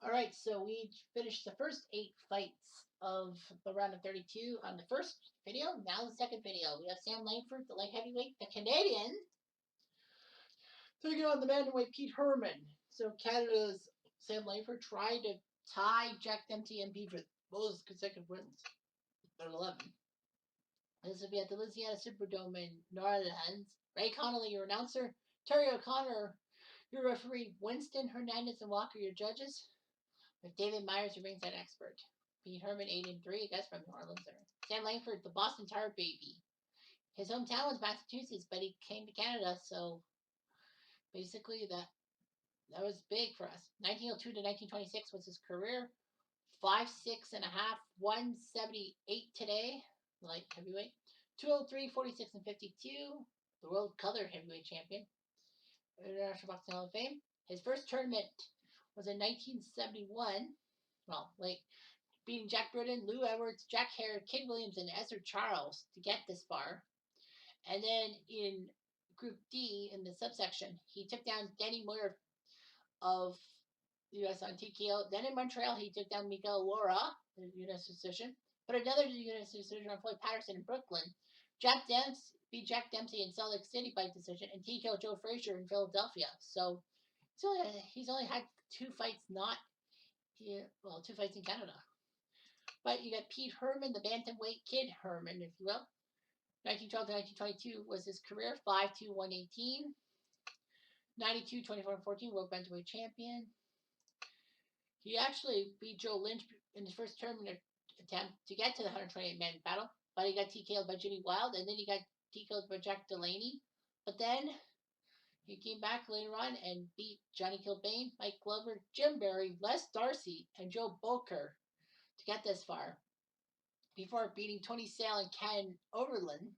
Alright, so we finished the first 8 fights of the round of 32 on the first video. Now the second video. We have Sam Langford, the light heavyweight, the Canadian, taking on the bantamweight Pete Herman. So Canada's Sam Langford tried to tie Jack Dempsey and Pete for both consecutive wins at 11. This will be at the Louisiana Superdome in New Orleans. Ray Connolly, your announcer. Terry O'Connor, your referee. Winston, Hernandez, and Walker, your judges. With David Myers, your ringside expert. Pete Herman, 8-3, I guess from New Orleans there. Sam Langford, the Boston Tar Baby. His hometown was Massachusetts, but he came to Canada, so basically that was big for us. 1902 to 1926 was his career. 5'6 and a half, 178 today, light heavyweight. 203, 46, and 52, the world color heavyweight champion. International Boxing Hall of Fame. His first tournament was in 1971. Well, beating Jack Bruden, Lou Edwards, Jack Hare, Kid Williams, and Ezra Charles to get this far. And then in Group D, in the subsection, he took down Danny Moyer of the U.S. on TKO. Then in Montreal, he took down Miguel Lora, the U.S. decision. But another U.S. decision on Floyd Patterson in Brooklyn. Jack Dempsey beat Jack Dempsey in Salt Lake City by decision, and TKO Joe Frazier in Philadelphia. So he's only had 2 fights not here. Well, 2 fights in Canada. But you got Pete Herman, the bantamweight kid Herman, if you will. 1912 to 1922 was his career. 5'2", 118. 92, 24, 14, world bantamweight champion. He actually beat Joe Lynch in his first tournament attempt to get to the 128-man battle, but he got TKO'd by Jimmy Wild, and then he got TKO'd by Jack Delaney. But then he came back later on and beat Johnny Kilbane, Mike Glover, Jim Barry, Les Darcy, and Joe Boker to get this far, before beating Tony Sale and Ken Overland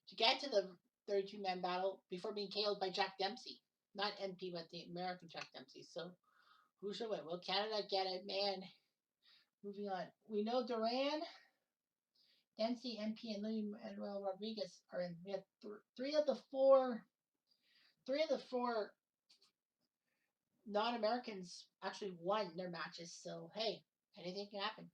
to get to the 32-man battle before being KO'd by Jack Dempsey. Not MP, but the American Jack Dempsey. So who should win? Will Canada get it? Man, moving on. We know Duran, Dempsey, MP, and Lin-Manuel Rodriguez are in. We have 3 of the 4 non-Americans actually won their matches. So hey, anything can happen.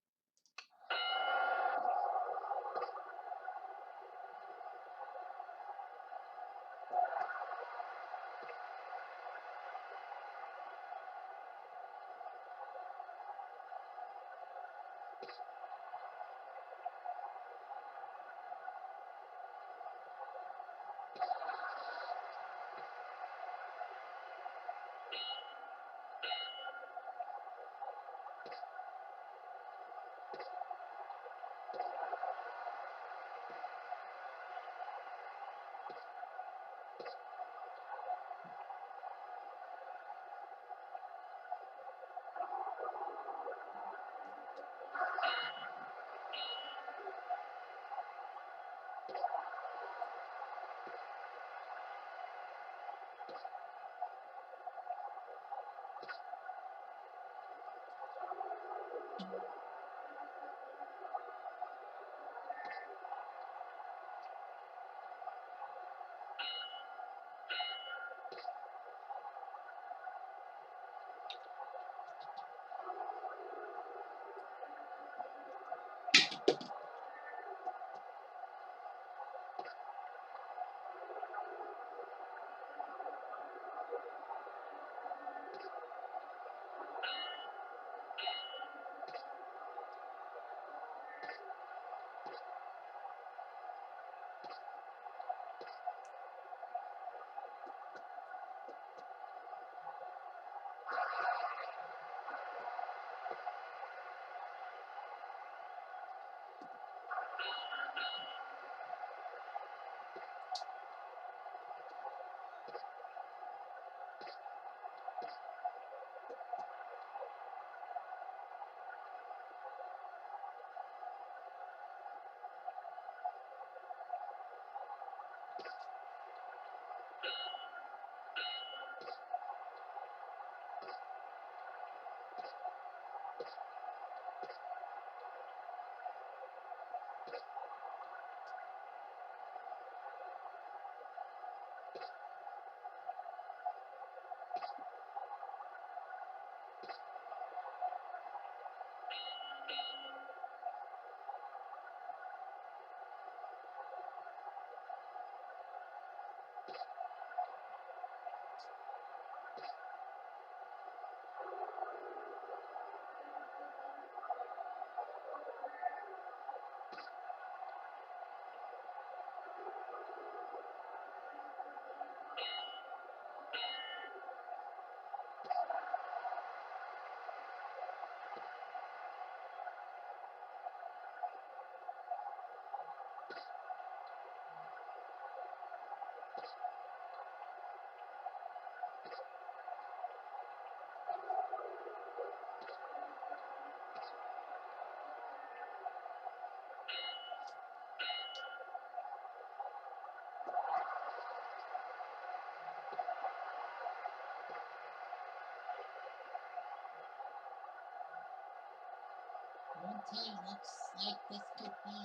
110 looks like this could be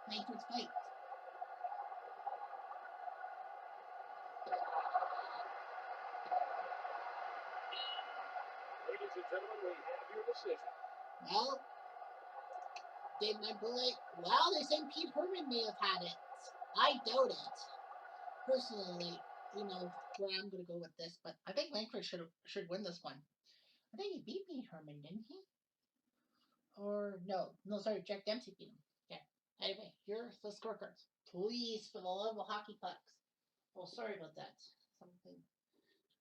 Langford's fight. Ladies and gentlemen, we have your decision. Well, they might be well, they're saying Pete Herman may have had it. I doubt it. Personally, you know where I'm going to go with this, but I think Langford should win this one. I think he beat Pete Herman, didn't he? Or no, sorry, Jack Dempsey beat him. Yeah. Anyway, here's the scorecards. Please, for the love of hockey pucks. Oh, sorry about that. Something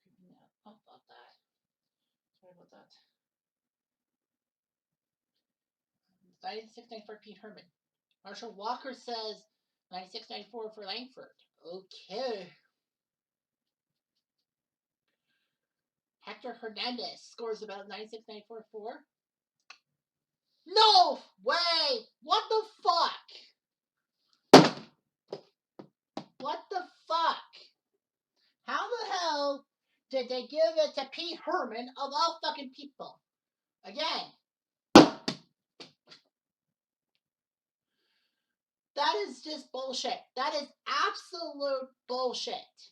creeping out. Oh, about that. Sorry about that. 96-94 Pete Herman. Marshall Walker says 96-94 for Langford. Okay. Hector Hernandez scores about 96-94 for. No way! What the fuck? What the fuck? How the hell did they give it to Pete Herman of all fucking people? Again. That is just bullshit. That is absolute bullshit.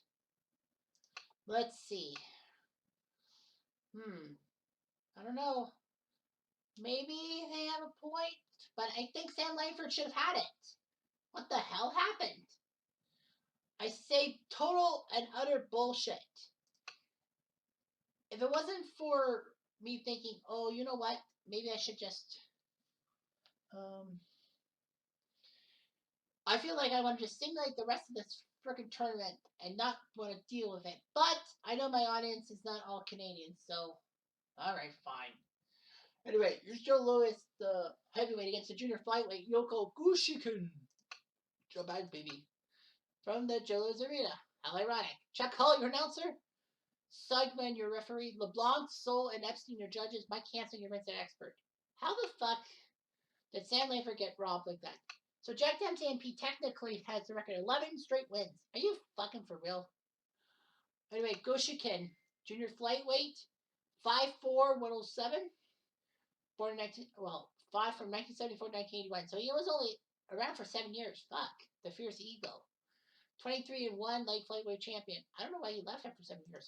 Let's see. I don't know. Maybe they have a point, but I think Sam Langford should have had it. What the hell happened? I say total and utter bullshit. If it wasn't for me thinking, oh, you know what? Maybe I should just I feel like I want to just simulate the rest of this freaking tournament and not want to deal with it. But I know my audience is not all Canadians, so alright, fine. Anyway, here's Joe Louis, the heavyweight, against the junior flyweight Yoko Gushikin. Joe Biden, baby. From the Joe Louis Arena. How ironic. Chuck Hull, your announcer. Seidman, your referee. LeBlanc, Soul, and Epstein, your judges. Mike Hansen, your Vincent expert. How the fuck did Sam Langford get robbed like that? So Jack Dempsey MP technically has the record 11 straight wins. Are you fucking for real? Anyway, Gushikin, junior flyweight, 5'4", 107. Born in 5 from 1974 to 1981. So he was only around for 7 years. Fuck. The Fierce Eagle. 23-1 light flyweight champion. I don't know why he left after 7 years.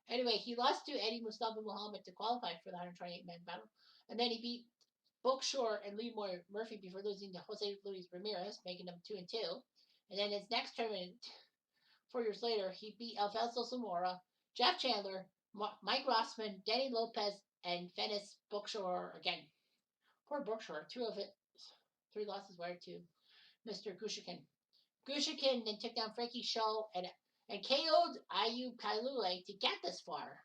Anyway, he lost to Eddie Mustafa Muhammad to qualify for the 128-man battle. And then he beat Bookshore and Lee Murphy before losing to Jose Luis Ramirez, making them 2-2. And then his next tournament, 4 years later, he beat Alfonso Zamora, Jeff Chandler, Mike Rossman, Denny Lopez, and Venice Bookshore again. Poor Bookshore. 2 of it, 3 losses were to Mr. Gushikin. Gushikin then took down Frankie Shaw and KO'd Ayub Kailule to get this far.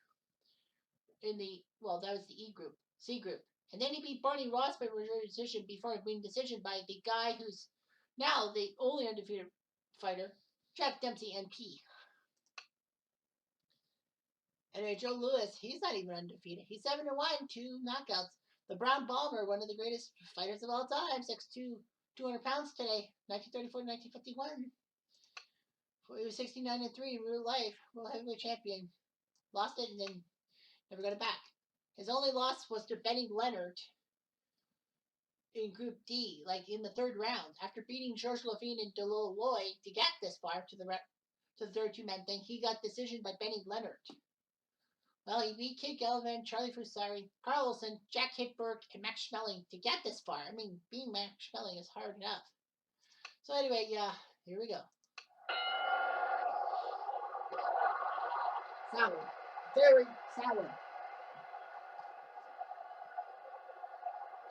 In the, that was the E group, C group. And then he beat Barney Ross by majority decision before being decision by the guy who's now the only undefeated fighter, Jack Dempsey NP. Anyway, Joe Louis, he's not even undefeated. He's 7-1, 2 knockouts. The Brown Bomber, one of the greatest fighters of all time, 6'2", 200 pounds today, 1934 to 1951. He was 69-3 in real life, world heavyweight champion. Lost it and then never got it back. His only loss was to Benny Leonard in Group D, like in the 3rd round. After beating George Levine and DeLo Lloyd to get this far to the third 2-man thing, he got decision by Benny Leonard. Well, he beat Kid Gallivan, Charlie Fusari, Carl Olsen, Jack Hitberg, and Max Schmeling to get this far. I mean, being Max Schmeling is hard enough. So anyway, yeah, here we go. Sour. Very sour.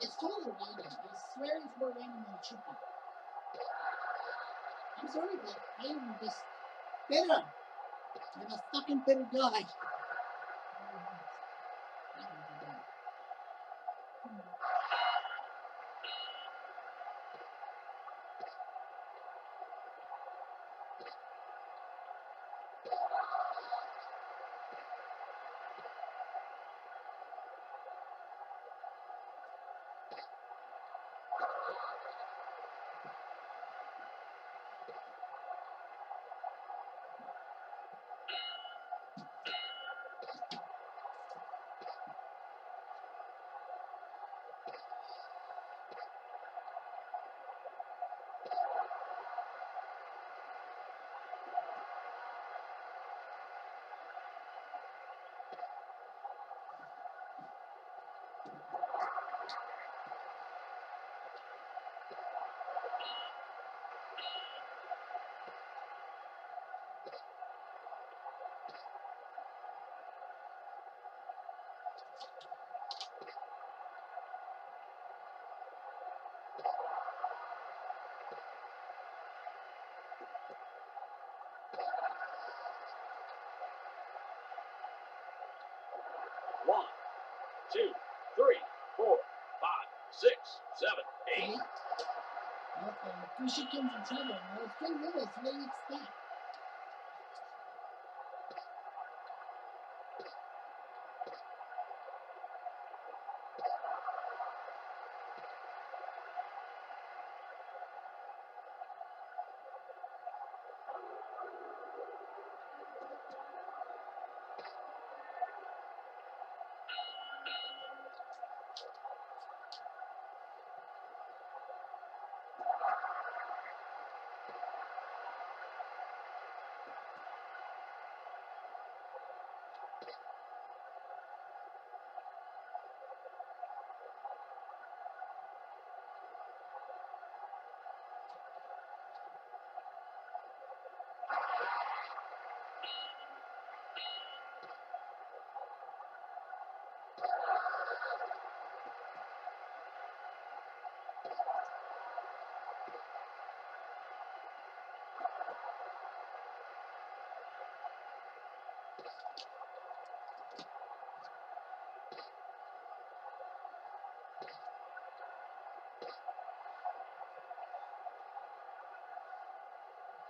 It's totally random. I swear it's more random than it should be. I'm sorry, but I am just bitter. I'm a fucking bitter guy. 2, 3, 4, 5, 6, 7, 8. Uh-oh. Kushikin's in trouble. Well, it's King Lewis. What do you expect?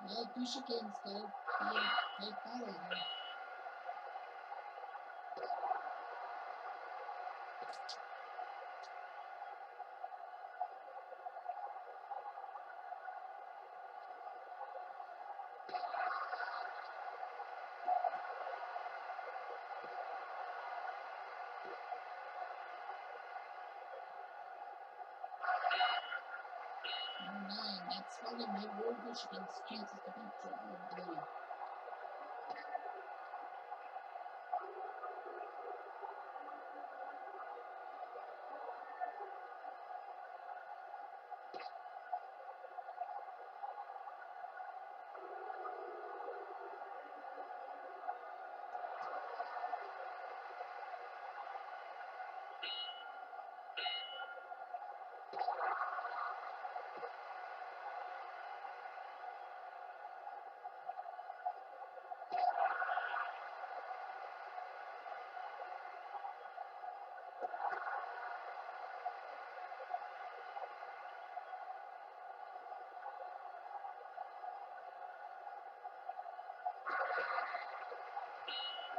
Well, Kushikin's got to be a great battler here. Number 9. That's holding him over Kushikin's chances to beat Joe, I believe.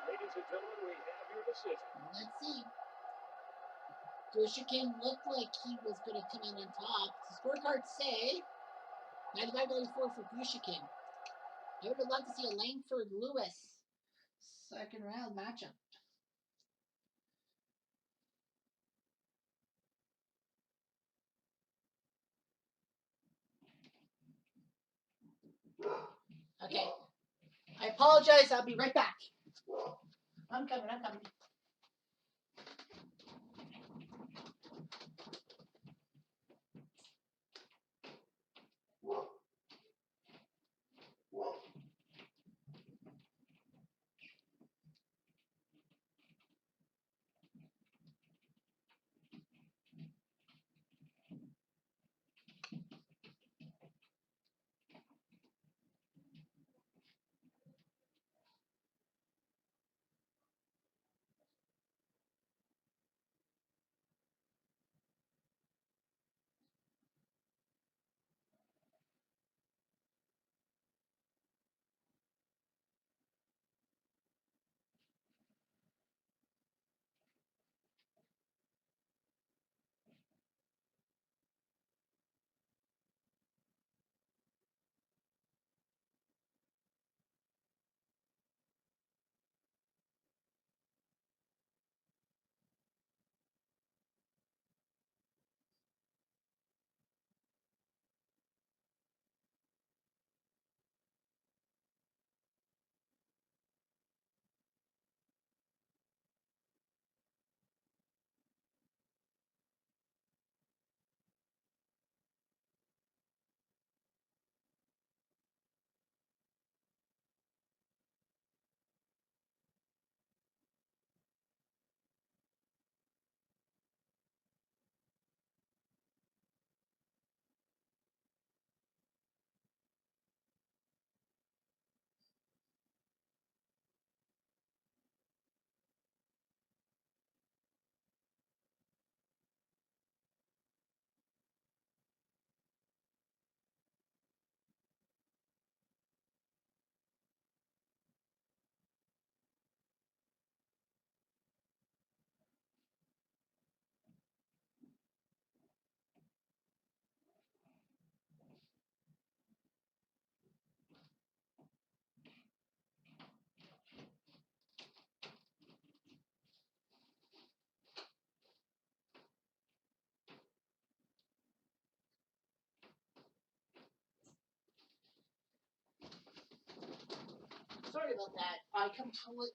Ladies and gentlemen, we have your decision. Well, let's see. Kushikin looked like he was going to come in on top. The scorecards say 95-94 for Kushikin. I would have loved to see a Langford Lewis second round matchup. Okay. I apologize. I'll be right back. I'm coming. about that. I completely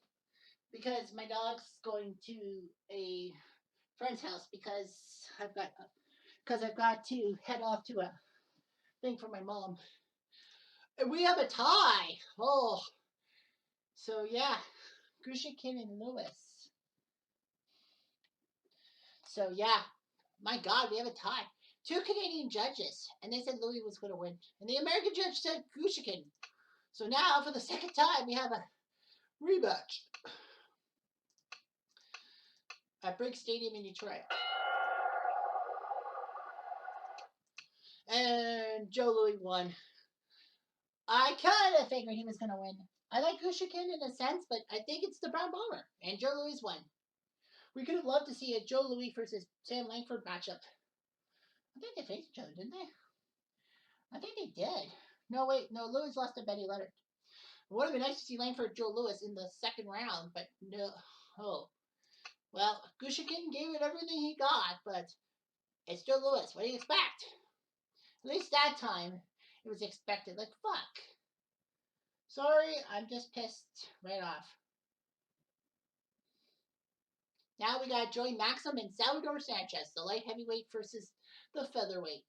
because my dog's going to a friend's house because I've got to head off to a thing for my mom. And we have a tie. Oh, so yeah, Grushikin and Lewis. So yeah, my God, we have a tie. Two Canadian judges, and they said Louis was going to win, and the American judge said Grushikin. So now, for the second time, we have a rematch at Briggs Stadium in Detroit. And Joe Louis won. I kind of figured he was going to win. I like Grushikin in a sense, but I think it's the Brown Bomber, and Joe Louis won. We could have loved to see a Joe Louis versus Sam Langford matchup. I think they faced each other, didn't they? I think they did. No, wait, no, Louis lost to Betty Leonard. It would have been nice to see Langford Joe Louis in the second round, but no. Oh. Well, Grushikin gave it everything he got, but it's Joe Louis. What do you expect? At least that time, it was expected. Like, fuck. Sorry, I'm just pissed right off. Now we got Joey Maxim and Salvador Sanchez, the light heavyweight versus the featherweight.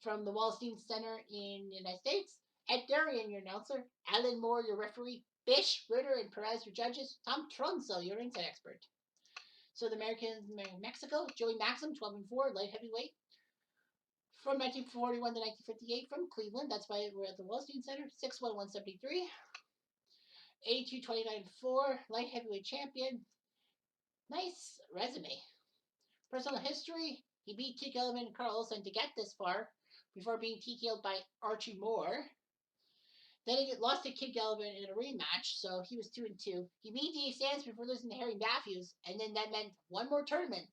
From the Wallstein Center in the United States, Ed Darian, your announcer, Alan Moore, your referee, Bish, Ritter, and Perez, your judges, Tom Tronso, your ringside expert. So the Americans, Mexico, Joey Maxim, 12-4, light heavyweight. From 1941 to 1958, from Cleveland, that's why we're at the Wallstein Center, 6'1", 173. 82, 29-4, light heavyweight champion. Nice resume. Personal history, he beat Kid Elman and Carl Olsen to get this far before being TKO'd by Archie Moore. Then he lost to Kid Elman in a rematch, so he was 2-2. He beat D.A. Sands before losing to Harry Matthews, and then that meant one more tournament.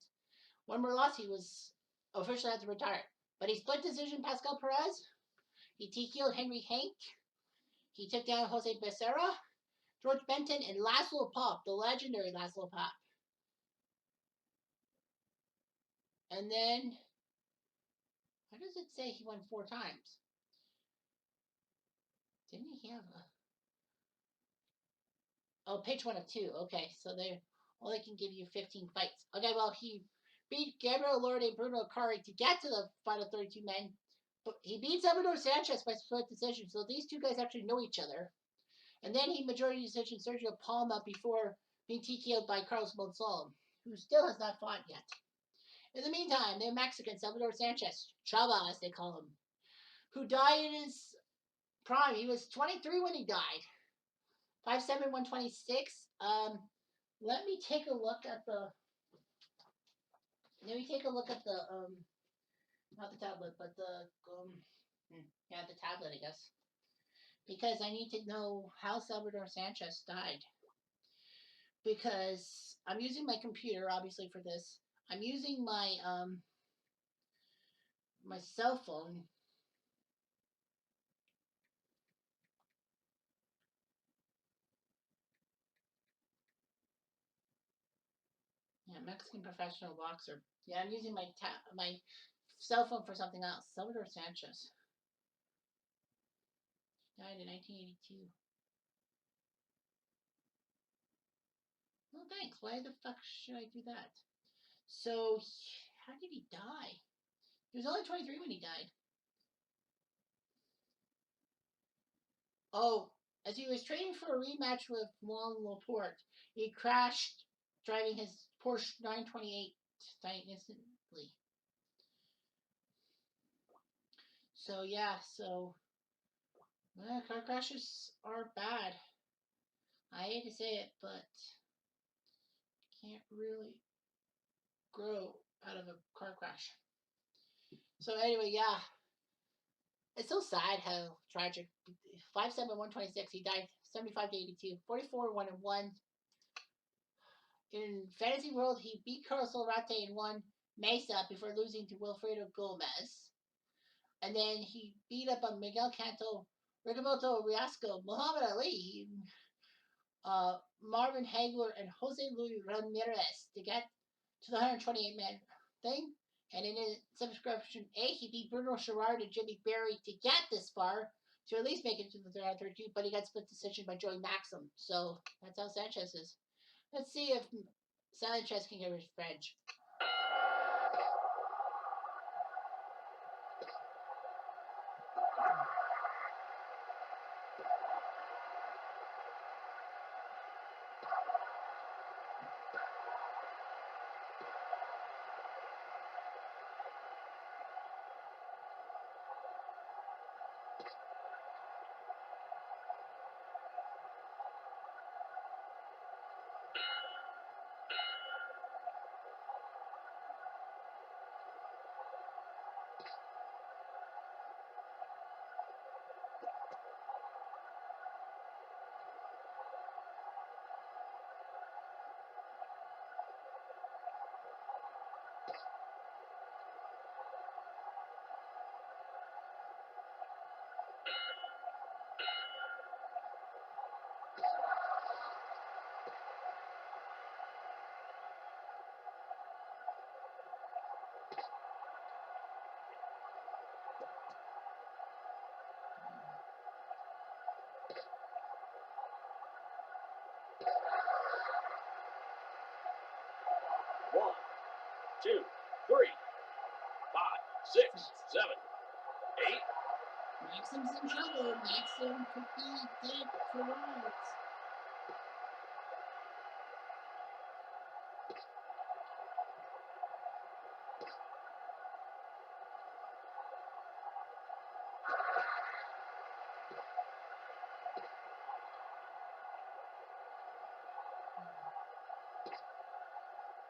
One more loss, he was officially had to retire. But he split decision Pascal Perez. He TKO'd Henry Hank. He took down Jose Becerra, George Benton, and Laszlo Pop, the legendary Laszlo Pop. And then, how does it say he won 4 times? Didn't he have a... Oh, page 1 of 2. Okay, so they only can give you 15 fights. Okay, well, he beat Gabriel Lorde and Bruno Akari to get to the final 32 men. But he beat Salvador Sanchez by split decision, so these two guys actually know each other. And then he majority decision Sergio Palma before being TKO'd by Carlos Monsalvo, who still has not fought yet. In the meantime, the Mexican Salvador Sanchez, Chava as they call him, who died in his prime. He was 23 when he died. 5'7", 126. Let me take a look at the. Let me take a look at the not the tablet, but the yeah, the tablet, I guess, because I need to know how Salvador Sanchez died. Because I'm using my computer, obviously, for this. I'm using my my cell phone. Yeah, Mexican professional boxer. Yeah, I'm using my my cell phone for something else. Salvador Sanchez died in 1982. Well, thanks. Why the fuck should I do that? So, how did he die? He was only 23 when he died. Oh, as he was training for a rematch with Juan Laporte, he crashed driving his Porsche 928, dying instantly. So, yeah, car crashes are bad. I hate to say it, but can't really grow out of a car crash. So, anyway, yeah. It's so sad how tragic. 5'7", 126. He died 75 to 82. 44, 1-1. In Fantasy World, he beat Carlos Solrate and won Mesa before losing to Wilfredo Gomez. And then he beat up on Miguel Canto, Rigoberto Riasco, Muhammad Ali, Marvin Hagler, and Jose Luis Ramirez to get to the 128-man thing. And in his subscription A, he beat Bruno Sherrard and Jimmy Berry to get this far to at least make it to the round 32, but he got split decision by Joey Maxim. So that's how Sanchez is. Let's see if Sanchez can get revenge. One, two, three, 5, 6, 7, 8. Maxim's in trouble. Maxim could be dead for once.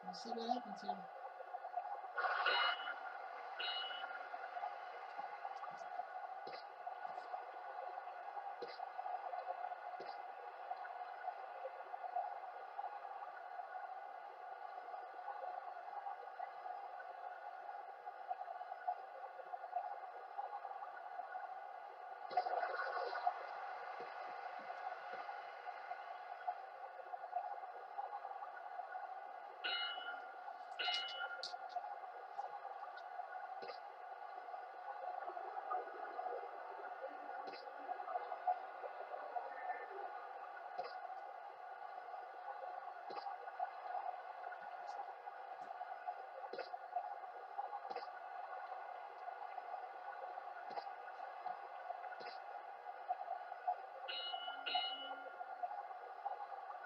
We'll see what happens here.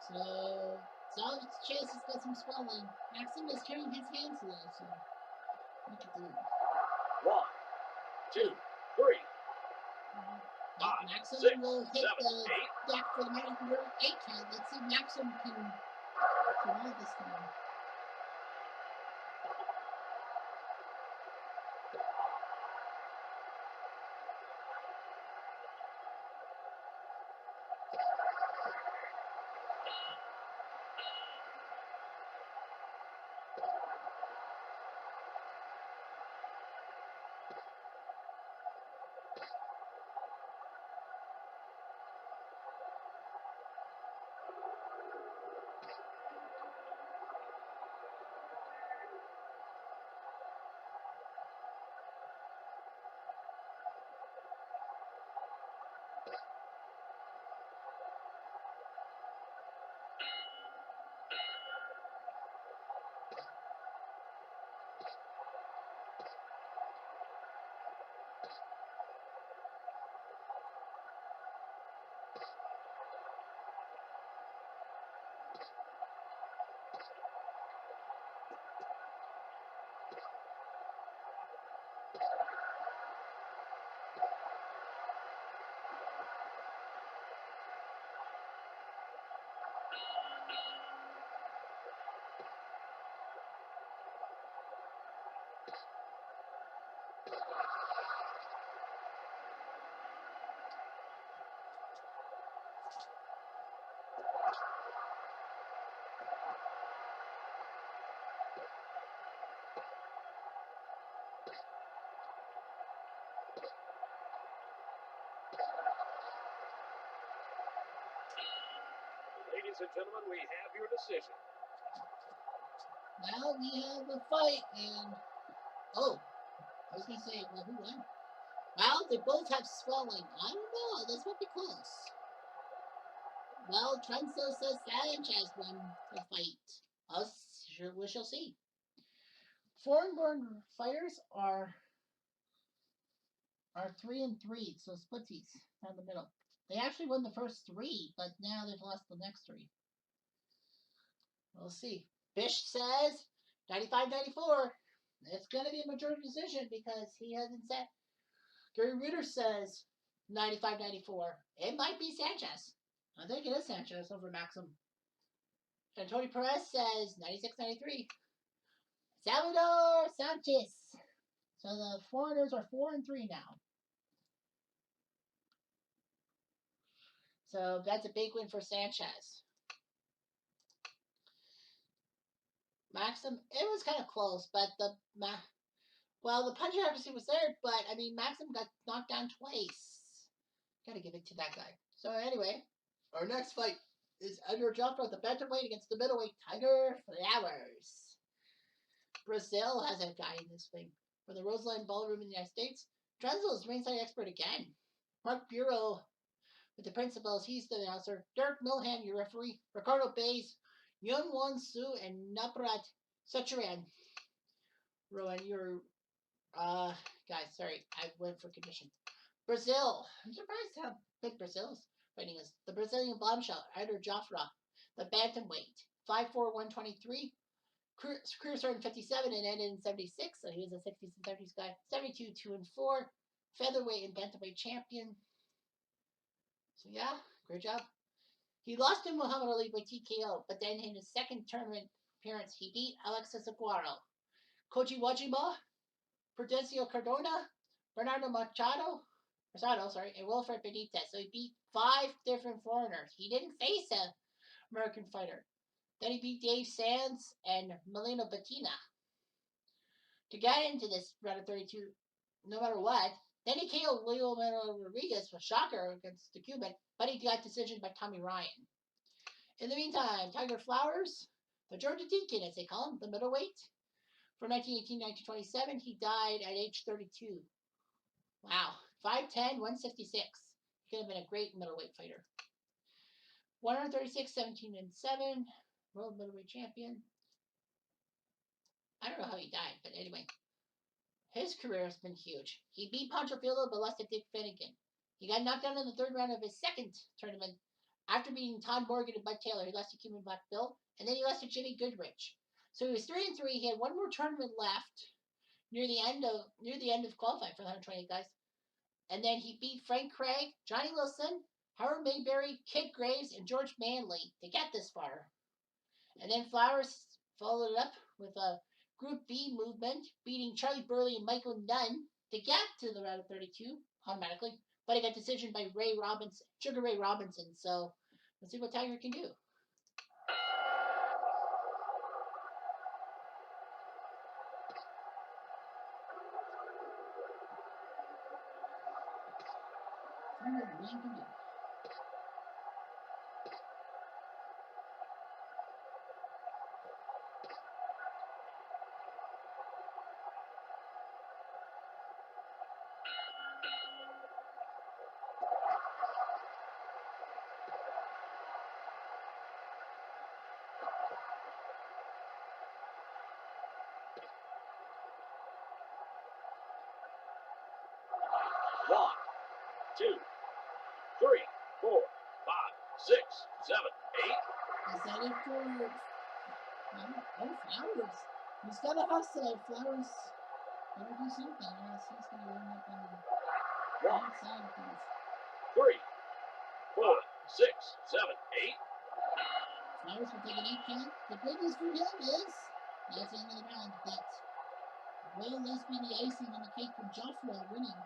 So, Solid's chest has got some swelling. Maxim is carrying his hands low, so look at the. 1, 2, 3. Maxim 6, will hit 7, the 8. deck for the American 8 count. Let's see if Maxim can survive this time. Ladies and gentlemen, we have your decision. Now we have a fight, and oh, I was gonna say, well, who won? Well, they both have swelling. I don't know. This might be close. Well, Trenzo says Sanchez won the fight. We shall see. Foreign-born fighters are 3-3, so splitsies down the middle. They actually won the first 3, but now they've lost the next 3. We'll see. Bish says 95-94. It's going to be a majority decision because he hasn't said. Gary Reuter says 95-94. It might be Sanchez. I think it is Sanchez over Maxim. And Tony Perez says 96-93. Salvador Sanchez. So the foreigners are 4-3 now. So that's a big win for Sanchez. Maxim, it was kind of close, but the punch accuracy was there, but I mean Maxim got knocked down twice. Gotta give it to that guy. So anyway, our next fight is Edgar Jumper at the bantamweight against the middleweight Tiger Flowers. Brazil has a guy in this thing. For the Roseland Ballroom in the United States, Drenzel is ringside expert again. Mark Bureau with the principals, he's the announcer. Dirk Milhan, your referee. Ricardo Bays, Young Won Soo, and Naprat Sacharan. Rowan, your guys, sorry, I went for condition. Brazil. I'm surprised how big Brazil's fighting is. The Brazilian bombshell, Edgar Jafra, the bantamweight, 5'4", 123. Career started in 57 and ended in 76, so he was a 60s and 70s guy. 72, 2-4. Featherweight and bantamweight champion. So yeah, great job. He lost to Muhammad Ali by TKO, but then in his second tournament appearance, he beat Alexis Aguero, Koji Wajima, Prudencio Cardona, Bernardo Machado, and Wilfred Benitez. So he beat 5 different foreigners. He didn't face an American fighter. Then he beat Dave Sands and Melino Bettina to get into this round of 32, no matter what. Then he KO'd Leo Rodriguez with shocker against the Cuban, but he got decision by Tommy Ryan. In the meantime, Tiger Flowers, the Georgia Deacon, as they call him, the middleweight, from 1918-1927, he died at age 32. Wow, 5'10", 166. He could have been a great middleweight fighter. 136, 17-7, world middleweight champion. I don't know how he died, but anyway. His career has been huge. He beat Pancho Villa but lost to Dick Finnegan. He got knocked down in the third round of his second tournament after beating Todd Morgan and Bud Taylor. He lost to Cuban Black Bill, and then he lost to Jimmy Goodrich. So he was 3-3. He had one more tournament left near the end of qualifying for the 128 guys. And then he beat Frank Craig, Johnny Wilson, Howard Mayberry, Kid Graves, and George Manley to get this far. And then Flowers followed it up with a Group B movement, beating Charlie Burley and Michael Nunn to get to the round of 32 automatically. But he got decision by Sugar Ray Robinson. So let's see what Tiger can do. One, two, three, 4, 5, 6, 7, 8. Is that it for Flowers? He's got to hustle. Flowers better do something, or else he's going to end up on the outside of things. 3, 4, 6, 7, 8. Flowers will take an 8 count. The good news for him is that's the end of the round, but will this be the icing on the cake for Joffrey winning?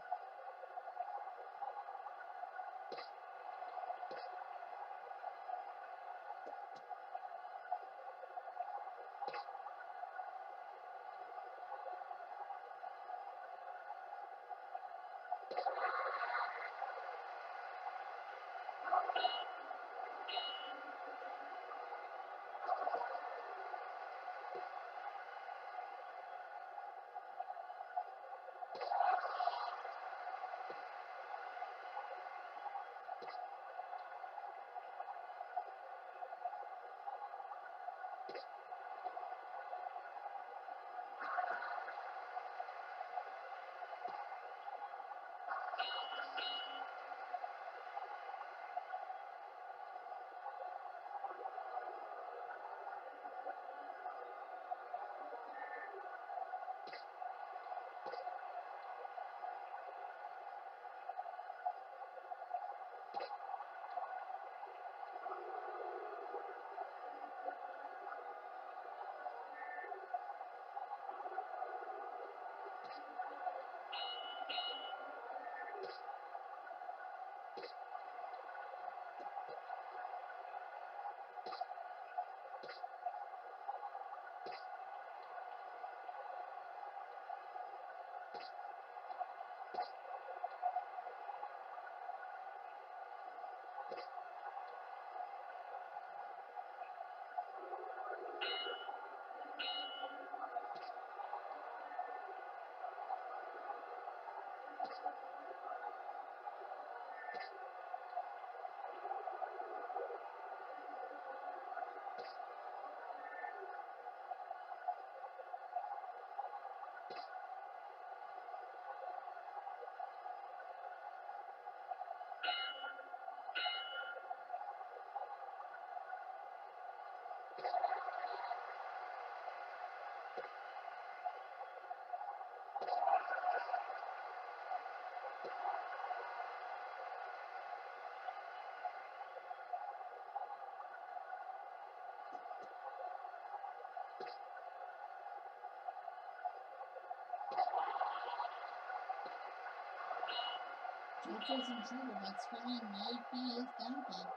Joker's in trouble. That's why it might be his downfall.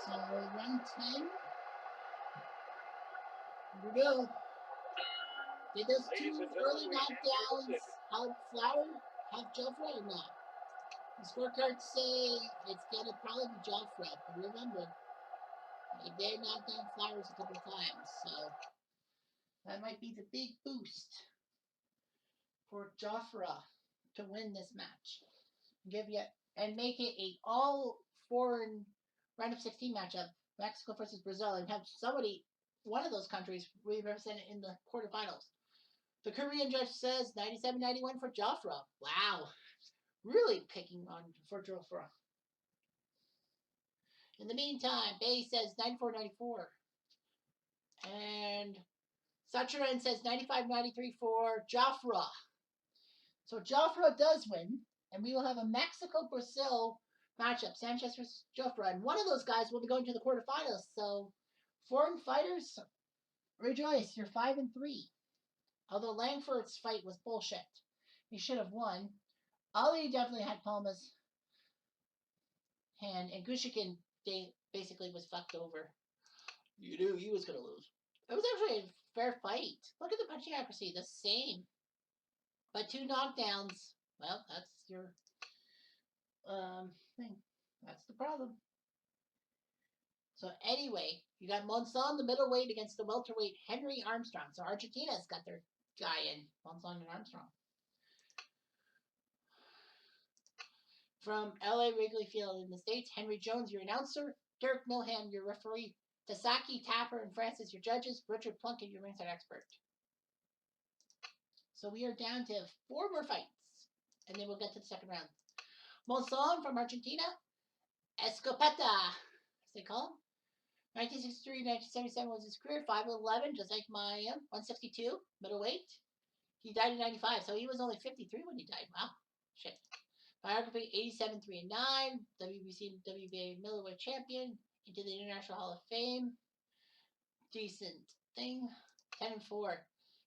So round 10. Here we go. Did those Ladies two and gentlemen, early we have your knockdowns decision. help Flower, help Jofra or not? The scorecards say it's gonna probably be Jofra, but remember, he did knock down Flowers a couple times, so that might be the big boost for Jofra to win this match. Give you and make it a all foreign round of 16 matchup, Mexico versus Brazil, and have somebody, one of those countries, represented in the quarterfinals. The Korean judge says 97-91 for Jofra. Wow, really picking on for Jofra. In the meantime, Bay says 94-94. And Sachuran says 95-93 for Jofra. So Jofra does win, and we will have a Mexico-Brazil matchup, Sanchez versus Jofra. And one of those guys will be going to the quarterfinals. So foreign fighters, rejoice, you're 5-3. Although Langford's fight was bullshit. He should have won. Ali definitely had Palma's hand, and Gushikin basically was fucked over. You knew he was going to lose. It was actually a fair fight. Look at the punching accuracy, the same. But two knockdowns, well, that's your thing. That's the problem. So anyway, you got Monson, the middleweight, against the welterweight Henry Armstrong. So Argentina's got their guy in, Monson and Armstrong. From LA Wrigley Field in the States, Henry Jones, your announcer. Dirk Milham, your referee. Tasaki, Tapper, and Francis, your judges. Richard Plunkett, your ringside expert. So we are down to 4 more fights, and then we'll get to the second round. Monson from Argentina. Escopeta, as they call him. 1963-1977 was his career. 5'11", just like my 162, middleweight. He died in 95, so he was only 53 when he died. Wow, shit. Biography: 87, 3 and 9. WBC and WBA middleweight champion. Into the International Hall of Fame. Decent thing. 10-4.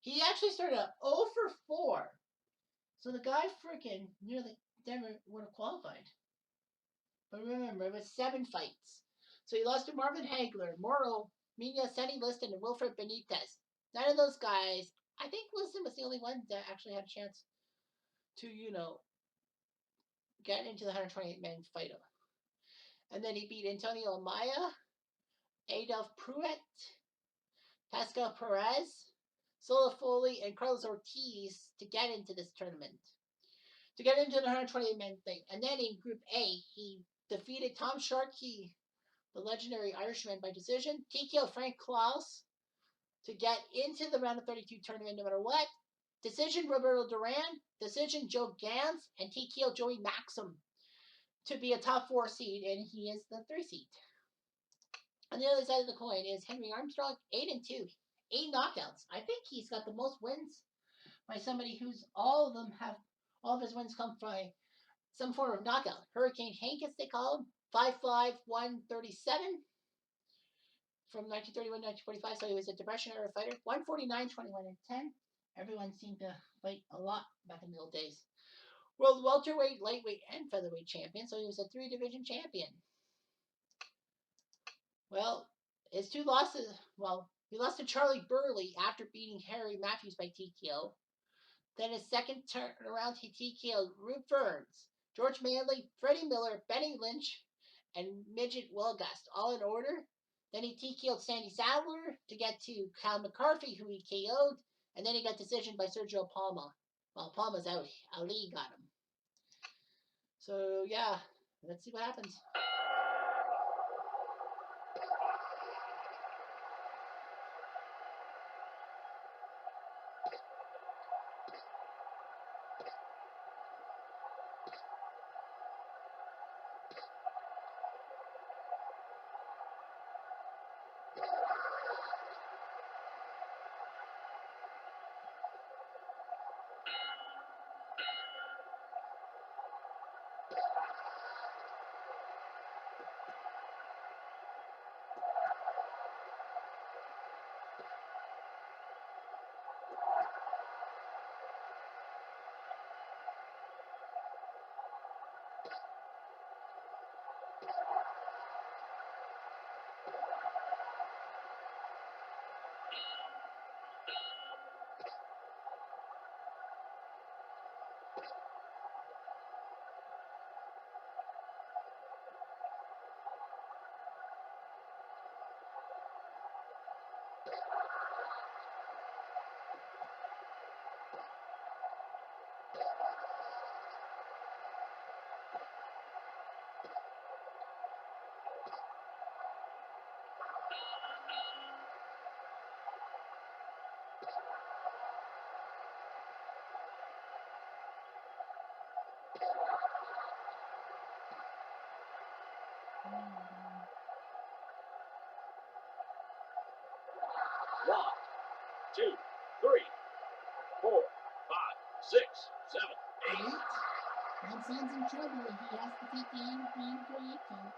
He actually started out 0 for 4. So the guy freaking nearly never would have qualified. But remember, it was 7 fights. So he lost to Marvin Hagler, Moro, Mina, Sonny Liston, and Wilfred Benitez. None of those guys. I think Liston was the only one that actually had a chance to, get into the 128-man fight. And then he beat Antonio Amaya, Adolphe Pruitt, Pascal Perez, Sola Foley, and Carlos Ortiz to get into this tournament. To get into the 128-man thing. And then in Group A, he defeated Tom Sharkey, the legendary Irishman, by decision. TKO Frank Klaus to get into the round of 32 tournament no matter what. Decision Roberto Duran. Decision Joe Gans. And TKO Joey Maxim to be a top 4 seed, and he is the 3 seed. On the other side of the coin is Henry Armstrong, 8-2, 8 knockouts. I think he's got the most wins by somebody who's all of his wins come from some form of knockout. Hurricane Hank, as they call him, 5'5", 137 from 1931 1945. So he was a Depression era fighter. 149, 21-10. Everyone seemed to fight a lot back in the old days. World welterweight, lightweight, and featherweight champion. So he was a 3-division champion. Well, his 2 losses. Well, he lost to Charlie Burley after beating Harry Matthews by TKO. Then his second turnaround, he TKO'd Rube Burns, George Manley, Freddie Miller, Benny Lynch, and Midget Wilgust, all in order. Then he TKO'd Sandy Sadler to get to Cal McCarthy, who he KO'd, and then he got decision by Sergio Palma. Well, Palma's out. Ali got him. So, yeah, let's see what happens. One, two, three, 4, 5, 6, 7, 8. When Son's in trouble, he has to take the aim for 8 count.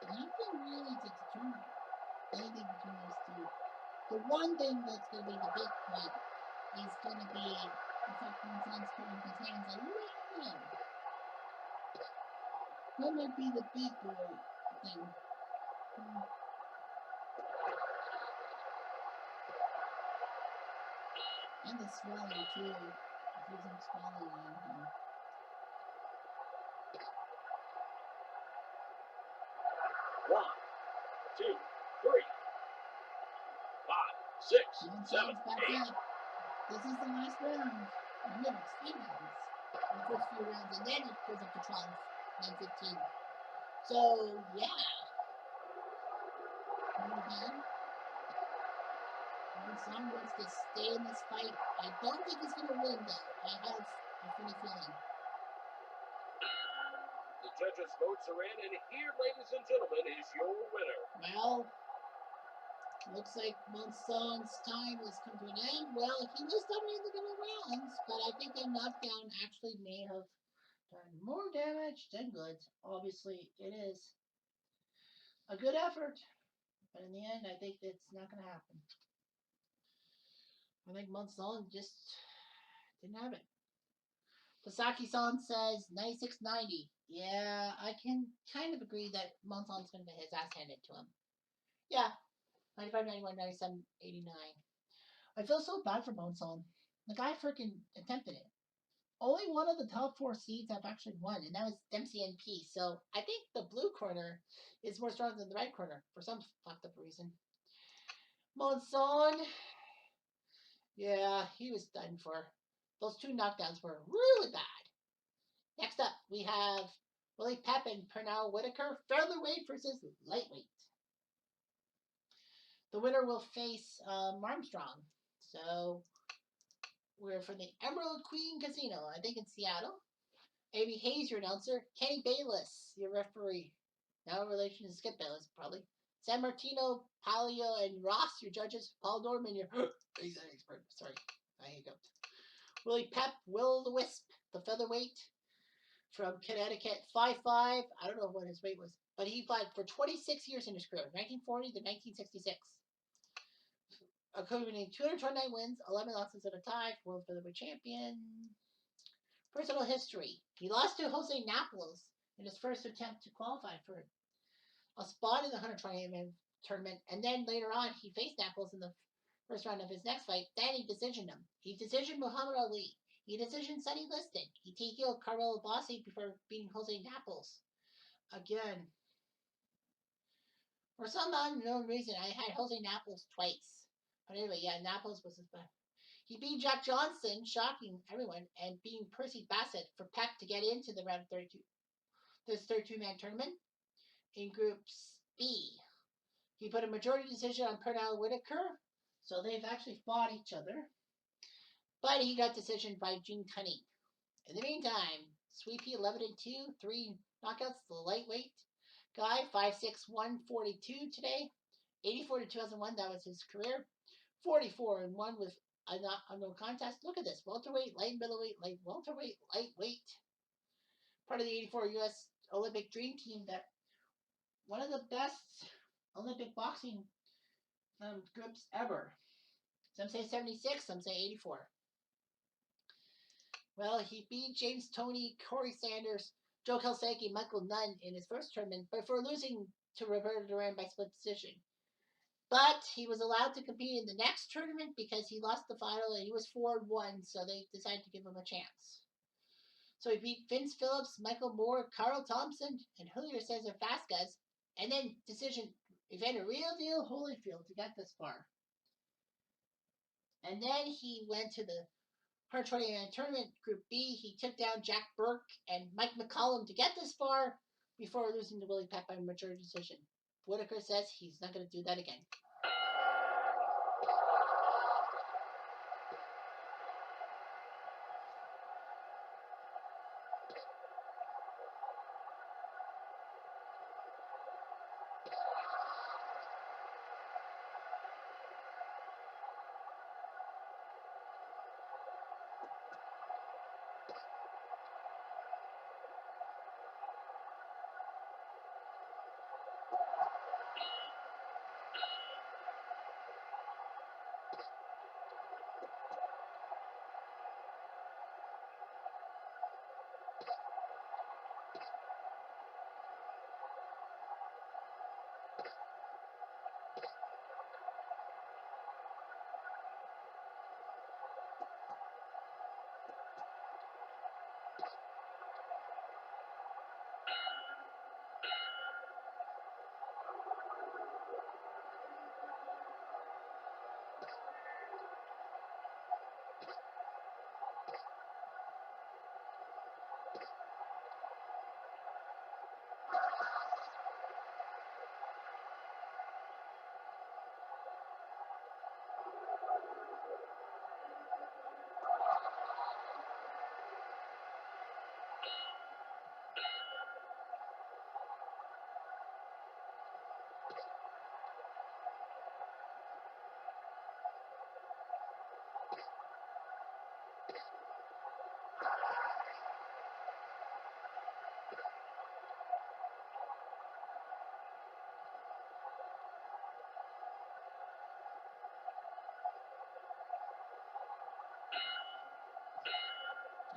nothing really to determine anything between those two. The one thing that's going to be the big fight is going to be the fact Monsan's putting his hands a little. That might be the big thing. And the swelling too. There's some swelling on him. 1, 2, 3, 5, 6, 7, Monsan's back 8. up. This is the last round. No, it's 3 rounds. The first few rounds, and then it goes up to 12, then 15. So, yeah. Monsan wants to stay in this fight. I don't think he's going to win, though. I have a funny feeling. The judges' votes are in, and here, ladies and gentlemen, is your winner. Well, looks like Monsan's time has come to an end. Well, he was dominating the middle rounds, but I think a knockdown actually may have done more damage than good. Obviously, it is a good effort, but in the end, I think it's not going to happen. I think Monsan just didn't have it. Pasaki-san says 96.90. Yeah, I can kind of agree that Monsan's going to get his ass handed to him. Yeah, 95, 91, 97, 89. I feel so bad for Monsan. The guy freaking attempted it. Only one of the top 4 seeds have actually won, and that was Dempsey NP. So I think the blue corner is more strong than the red corner for some fucked up reason. Monsan, yeah, he was done for. Those 2 knockdowns were really bad. Next up, we have Willie Pep and Pernell Whitaker, featherweight versus lightweight. The winner will face Armstrong. So we're from the Emerald Queen Casino, I think in Seattle. Amy Hayes, your announcer. Kenny Bayless, your referee. Now in relation to Skip Bayless, probably. San Martino, Palio, and Ross, your judges. Paul Norman, your he's an expert. Sorry, I hiccuped. Willie Pep, Will the Wisp, the featherweight from Connecticut, 5'5". I don't know what his weight was, but he fought for 26 years in his career, 1940 to 1966. Accumulating 229 wins, 11 losses at a tie, world featherweight champion. Personal history. He lost to Jose Napoles in his first attempt to qualify for a spot in the 120-man tournament, and then later on he faced Napoles in the first round of his next fight. Then he decisioned him. He decisioned Muhammad Ali. He decisioned Sonny Liston. He TKO'd Carmelo Bossi before beating Jose Napoles. Again, for some unknown reason, I had Jose Napoles twice. But anyway, yeah, Napoles was his best. He beat Jack Johnson, shocking everyone, and beating Percy Bassett for Pep to get into the round 32. This 32-man tournament in Groups B. He put a majority decision on Pernell Whitaker, so they've actually fought each other. But he got decisioned by Gene Cunning. In the meantime, Sweet Pea 11-2, 3 knockouts. The lightweight guy, 5'6", 142 today. 84 to 2001, that was his career. 44-1 with a no contest. Look at this. Welterweight, light middleweight, light welterweight, lightweight. Part of the 84 U.S. Olympic Dream Team, that one of the best Olympic boxing groups ever. Some say 76, some say 84. Well, he beat James Toney, Corey Sanders, Joe Kelsake, Michael Nunn in his first tournament, but before losing to Roberto Duran by split decision. But he was allowed to compete in the next tournament because he lost the final and he was 4-1, so they decided to give him a chance. So he beat Vince Phillips, Michael Moore, Carl Thompson, and Julio Cesar Vasquez, and then decision Evander Real Deal Holyfield to get this far. And then he went to the 120-man tournament, Group B. He took down Jack Burke and Mike McCollum to get this far before losing to Willie Pep by majority decision. Whitaker says he's not going to do that again.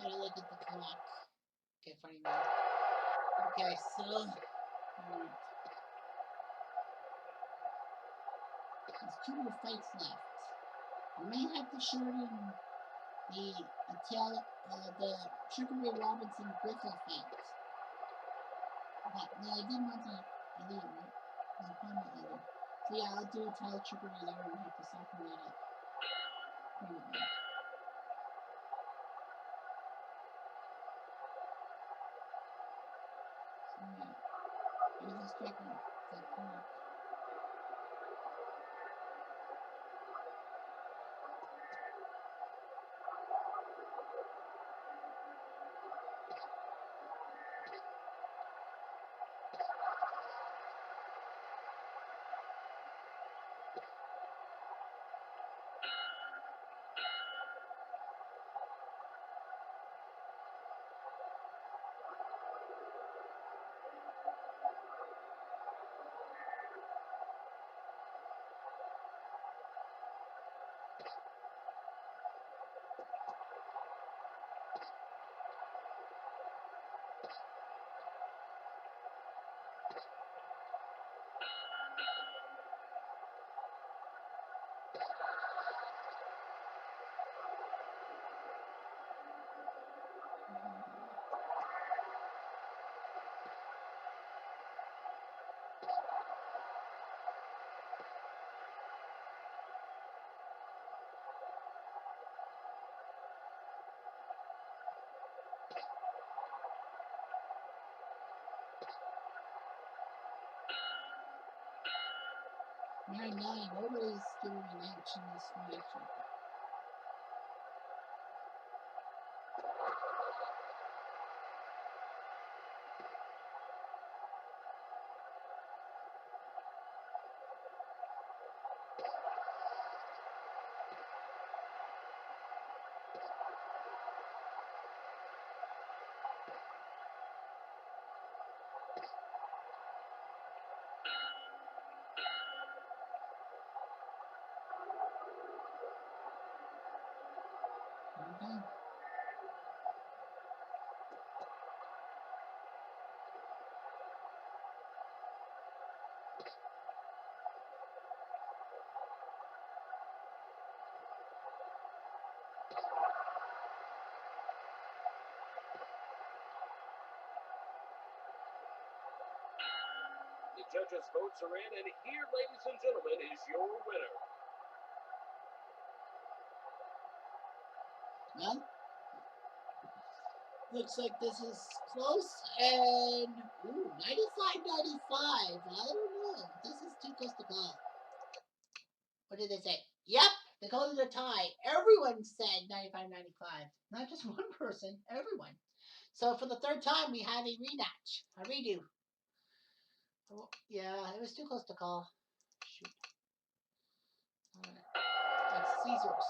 Gotta look at the clock. Okay, funny man. Okay, so alright. There's 2 more fights left. I may have to shorten the the Sugar Ray Robinson Griffith fight. But no, I didn't want to elite, right? No, probably not elite. So yeah, I'll do a Tyler Sugar Ray there and have to soften that up. Pray with me. So yeah, I was just checking the clock. Nine. Nobody's giving me an inch in this matchup. Okay. The judges' votes are in, and here, ladies and gentlemen, is your winner. Well, looks like this is close, and ooh, 95-95. I don't know. This is too close to call. What did they say? Yep, they called it a tie. Everyone said 95-95. Not just one person, everyone. So for the third time, we have a rematch, a redo. Oh, yeah, it was too close to call. Shoot. All right. That's Caesars.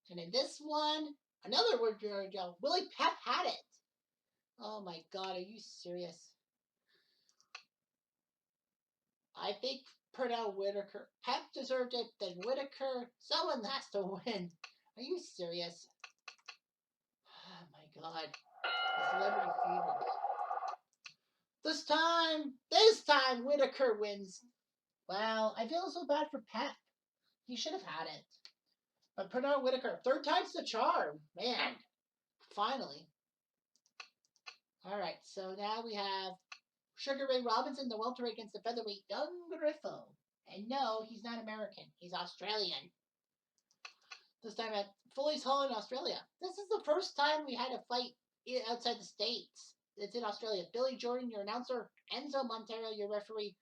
And in this one, another word Joe. Willie Pep had it. Oh my God, are you serious? I think Pernell Whitaker. Pep deserved it, then Whitaker. Someone has to win. Are you serious? Oh my God. The celebrity fever. This time, Whitaker wins. Wow, I feel so bad for Pep. He should have had it. But Bernard Whitaker, third time's the charm. Man, finally. All right, so now we have Sugar Ray Robinson, the welterweight against the featherweight Young Griffo. And no, he's not American. He's Australian. This time at Foley's Hall in Australia. This is the first time we had a fight outside the States. It's in Australia. Billy Jordan, your announcer. Enzo Montero, your referee.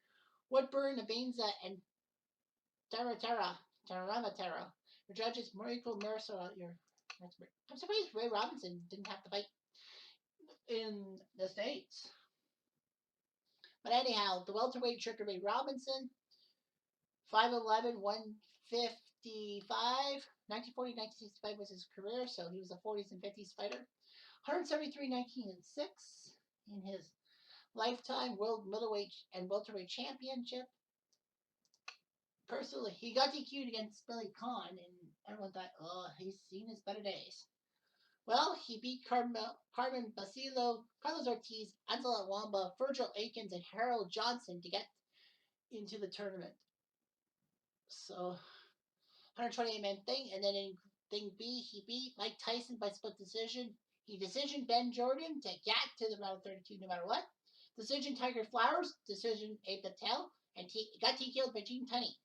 Woodburn, Abenza, and Taramatera. Your judges, Mariko Marisol, your expert. I'm surprised Ray Robinson didn't have to fight in the States. But anyhow, the welterweight Sugar Ray Robinson, 5'11", 155. 1940, 1965 was his career, so he was a 40s and 50s fighter. 173, 19 and 6 in his lifetime world middleweight and welterweight championship. Personally, he got DQ'd against Billy Conn, and everyone thought, oh, he's seen his better days. Well, he beat Carmen Basilo, Carlos Ortiz, Angela Wamba, Virgil Akins, and Harold Johnson to get into the tournament. So, 128-man thing, and then in thing B, he beat Mike Tyson by split decision. He decisioned Ben Jordan to get to the round 32 no matter what. Decision Tiger Flowers, decision Abe Patel, and got TKO'd by Gene Tunney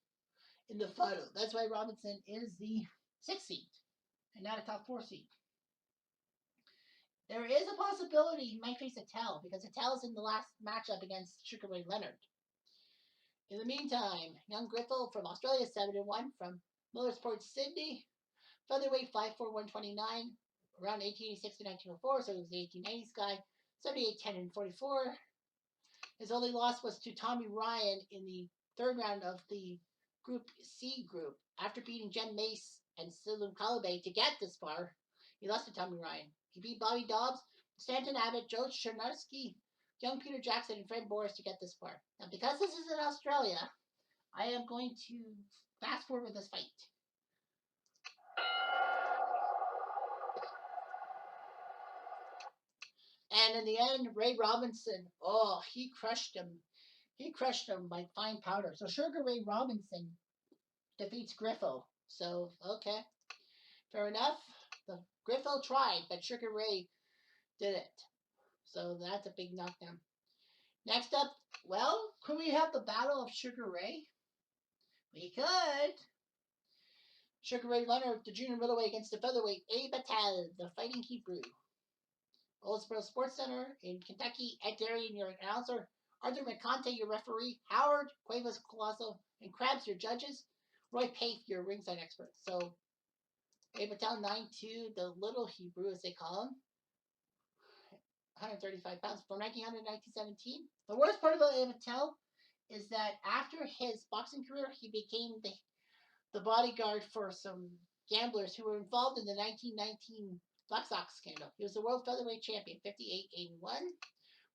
in the final. That's why Robinson is the 6th seed and not a top 4 seed. There is a possibility he might face Attell because Attell's in the last matchup against Sugar Ray Leonard. In the meantime, young Griffo from Australia, 7-1 from Millersport, Sydney, featherweight 5'4", 129, around 1886 to 1904, so he was the 1890s guy, 78, 10 and 44. His only loss was to Tommy Ryan in the third round of the Group C group. After beating Jen Mace and Silam Kalabay to get this far, he lost to Tommy Ryan. He beat Bobby Dobbs, Stanton Abbott, Joe Chernarski, young Peter Jackson, and Fred Boris to get this far. Now, because this is in Australia, I am going to fast forward this fight. And in the end, Ray Robinson, oh, he crushed him. He crushed him like fine powder. So Sugar Ray Robinson defeats Griffo. So, okay. Fair enough. The Griffo tried, but Sugar Ray did it. So that's a big knockdown. Next up, well, could we have the Battle of Sugar Ray? We could. Sugar Ray Leonard, the junior middleweight against the featherweight Abe Patel, the Fighting Hebrew. Oldsboro Sports Center in Kentucky. Ed Darian, your announcer. Arthur McConte, your referee. Howard Cuevas Colasso, and Krabs, your judges. Roy Pafe, your ringside expert. So, Abe Patel, 9'2", the little Hebrew, as they call him. 135 pounds from 1900 to 1917. The worst part about Abe Patel is that after his boxing career, he became the bodyguard for some gamblers who were involved in the 1919 Black Sox scandal. He was the world featherweight champion, 58-81.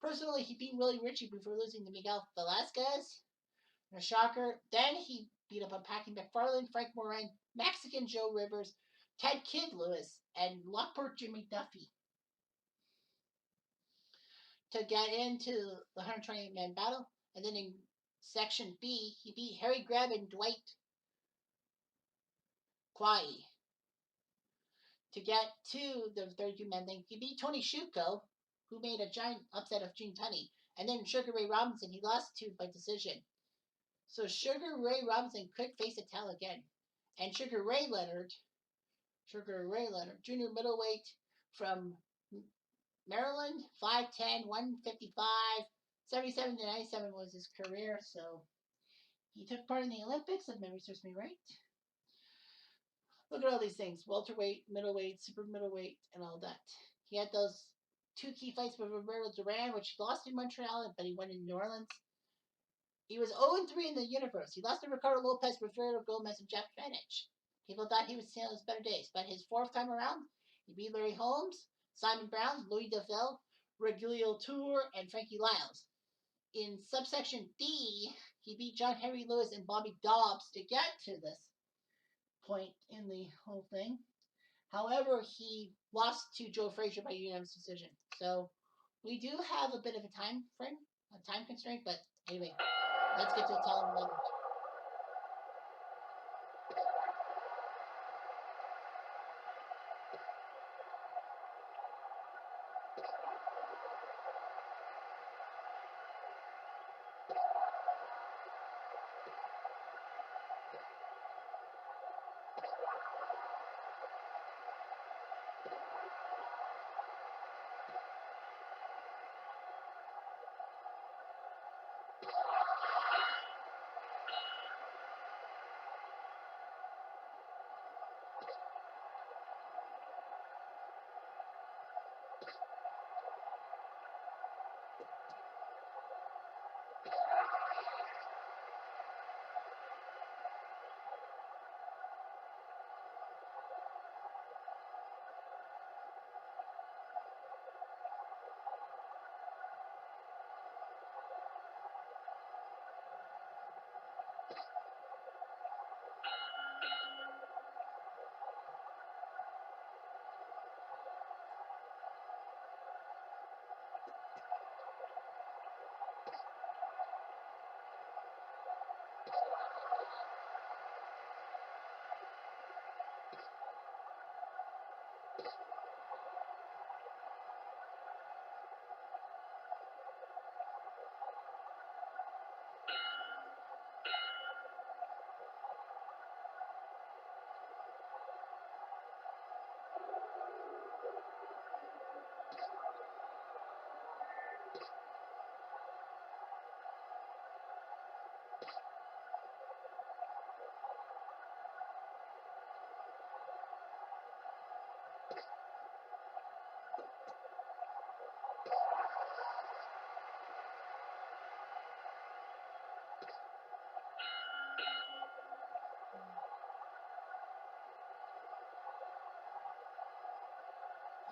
Personally, he beat Willie Ritchie before losing to Miguel Velasquez. A shocker. Then he beat up on Packy McFarlane, Frank Moran, Mexican Joe Rivers, Ted Kid Lewis, and Lockport Jimmy Duffy to get into the 128-man battle. And then in Section B, he beat Harry Greb and Dwight Quay to get to the 32-man thing. He beat Tony Shuko, who made a giant upset of Gene Tunney. And then Sugar Ray Robinson, he lost to by decision. So Sugar Ray Robinson could face Attell again. And Sugar Ray Leonard, junior middleweight from Maryland, 5'10", 155, 77 to 97 was his career. So he took part in the Olympics, if memory serves me right. Look at all these things. Welterweight, middleweight, super middleweight, and all that. He had those 2 key fights with Roberto Duran, which he lost in Montreal, but he won in New Orleans. He was 0-3 in the universe. He lost to Ricardo Lopez, Roberto Gomez, and Jeff Fenech. People thought he would sail his better days, but his 4th time around, he beat Larry Holmes, Simon Brown, Louis DeVille, Regilio Tour, and Frankie Lyles. In subsection D, he beat John Henry Lewis and Bobby Dobbs to get to this point in the whole thing. However, he lost to Joe Frazier by unanimous decision. So we do have a bit of a time frame, a time constraint. But anyway, let's get to Italian language.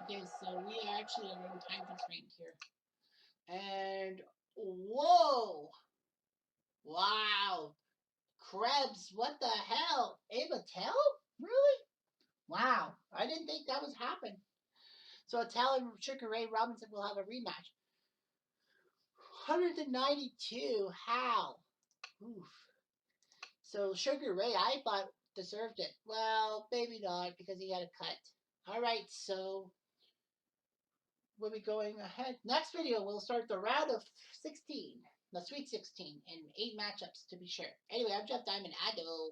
Okay, so we actually are in time constraint here. And whoa! Wow! Krebs, what the hell? Ava Tell? Really? Wow. I didn't think that was happening. So Italian Sugar Ray Robinson will have a rematch. 192. How? Oof. So Sugar Ray, I thought deserved it. Well, maybe not because he had a cut. All right, so we'll be going ahead. Next video, we'll start the round of 16, the Sweet 16, and 8 matchups to be sure. Anyway, I'm Jeff Diamond. Ado.